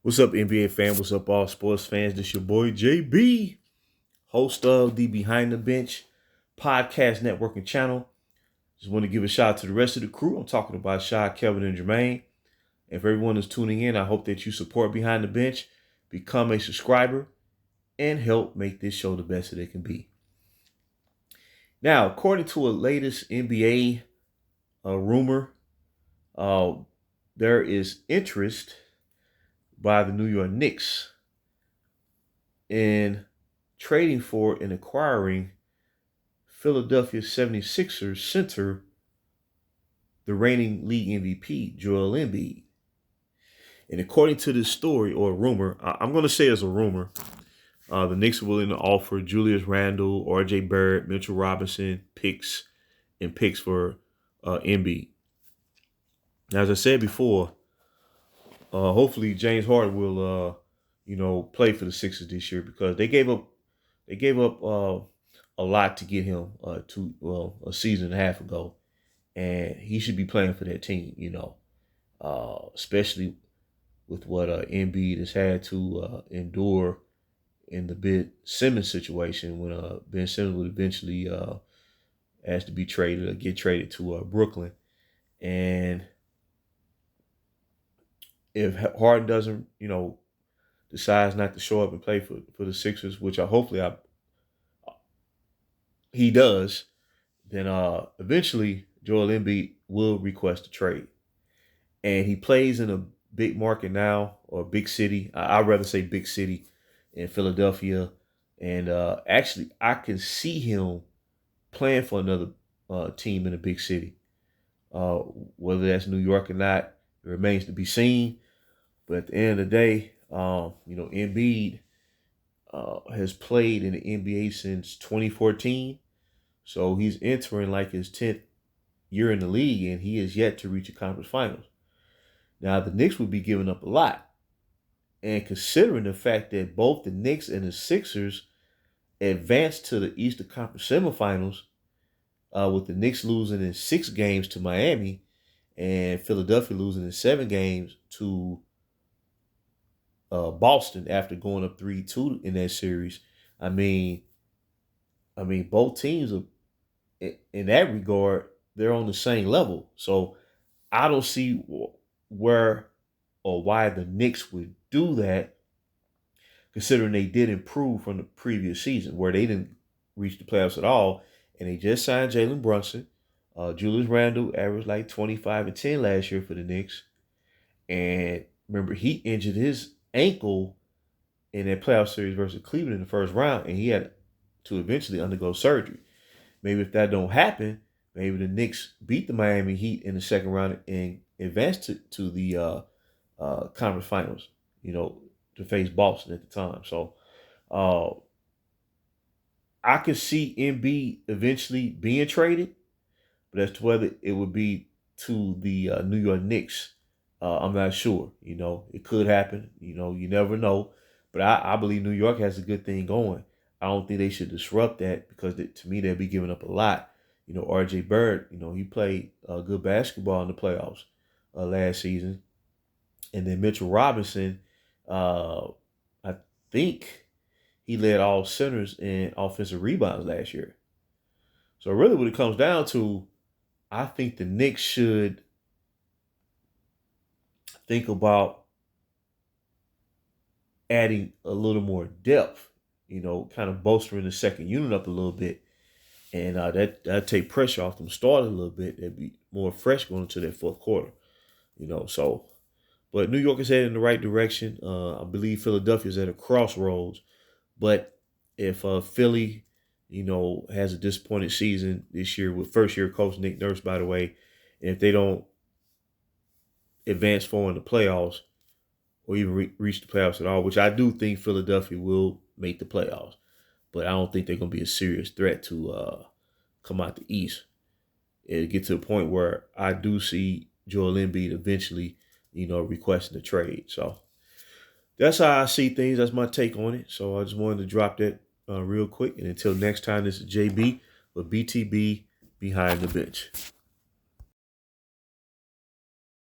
What's up, NBA fan? What's up, all sports fans? This your boy JB, host of the Behind the Bench podcast networking channel. Just want to give a shout out to the rest of the crew. I'm talking about Shy, Kelvin, and Jermaine. And for everyone who's tuning in, I hope that you support Behind the Bench, become a subscriber, and help make this show the best that it can be. Now, according to a latest NBA rumor, uh, there is interest by the New York Knicks in trading for and acquiring Philadelphia 76ers center, the reigning league MVP, Joel Embiid. And according to this story or rumor, I'm going to say it's a rumor, the Knicks are willing to offer Julius Randle, R.J. Barrett, Mitchell Robinson picks for Embiid. Now, as I said before, hopefully James Harden will, play for the Sixers this year because they gave up a lot to get him a season and a half ago, and he should be playing for that team. Especially with what Embiid has had to endure in the Ben Simmons situation when Ben Simmons would eventually asked to be traded or get traded to Brooklyn. And if Harden doesn't, decides not to show up and play for the Sixers, which he does, then eventually Joel Embiid will request a trade. And he plays in a big market now, or big city. I'd rather say big city in Philadelphia. And actually, I can see him playing for another team in a big city. Whether that's New York or not, it remains to be seen. But at the end of the day, Embiid has played in the NBA since 2014. So he's entering like his 10th year in the league, and he is yet to reach a conference finals. Now, the Knicks would be giving up a lot. And considering the fact that both the Knicks and the Sixers advanced to the Eastern Conference semifinals, with the Knicks losing in 6 games to Miami and Philadelphia losing in 7 games to Boston after going up 3-2 in that series. I mean, both teams are, in that regard, they're on the same level. So I don't see where or why the Knicks would do that, considering they did improve from the previous season where they didn't reach the playoffs at all, and they just signed Jalen Brunson. Julius Randle averaged like 25 and 10 last year for the Knicks. And remember, he injured his ankle in that playoff series versus Cleveland in the first round, and he had to eventually undergo surgery. Maybe if that don't happen, maybe the Knicks beat the Miami Heat in the second round and advance to the conference finals, to face Boston at the time. So I could see Embiid eventually being traded, but as to whether it would be to the New York Knicks, I'm not sure. It could happen. You never know. But I believe New York has a good thing going. I don't think they should disrupt that because to me, they'd be giving up a lot. R.J. Barrett, he played good basketball in the playoffs last season. And then Mitchell Robinson, I think he led all centers in offensive rebounds last year. So really what it comes down to, I think the Knicks should think about adding a little more depth, kind of bolstering the second unit up a little bit. And that'd take pressure off them starting a little bit. They'd be more fresh going into that fourth quarter, so. But New York is heading in the right direction. I believe Philadelphia is at a crossroads. But if Philly, has a disappointed season this year with first-year coach Nick Nurse, by the way, and if they don't advance forward in the playoffs or even reach the playoffs at all, which I do think Philadelphia will make the playoffs, but I don't think they're going to be a serious threat to come out the East. It'll get to the point where I do see Joel Embiid eventually, requesting a trade. So that's how I see things. That's my take on it. So I just wanted to drop that real quick. And until next time, this is JB with BTB Behind the Bench.